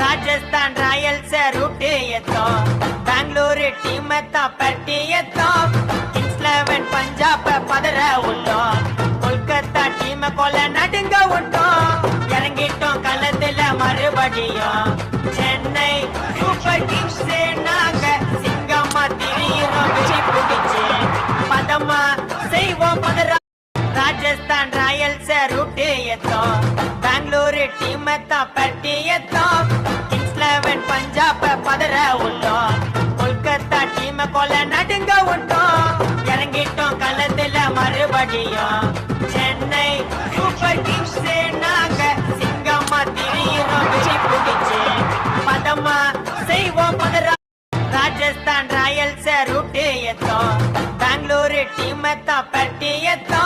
Rajasthan Royals root एतो Bengaluru team पट्टी एतो किंग्स 11 पंजाब पदर उठो कोलकाता टीम कोल नडुंग उठो इறங்கிட்டோம் களத்துல மறுபடியும் சென்னை சூப்பர் கிங்ஸ் நாங்க சிங்கமா திரியிறோம் வெற்றி பிடிச்சு பதமா செய்வோம் பதற राजस्थान रॉयल्स रूट एतो बेंगलुरु टीम पट्टी एतो किंग्स 11 पंजाब पदर उठो कोलकाता टीम कोल नडुंग उठो इறங்கிட்டோம் களத்துல மறுபடியும் சென்னை சூப்பர் கிங்ஸ் நாங்க சிங்கமா திரியிறோம் வெற்றி பிடிச்சு பதமா செய்வோம் பதற राजस्थान रॉयल्स रूट एतो बेंगलुरु टीम पट्टी एतो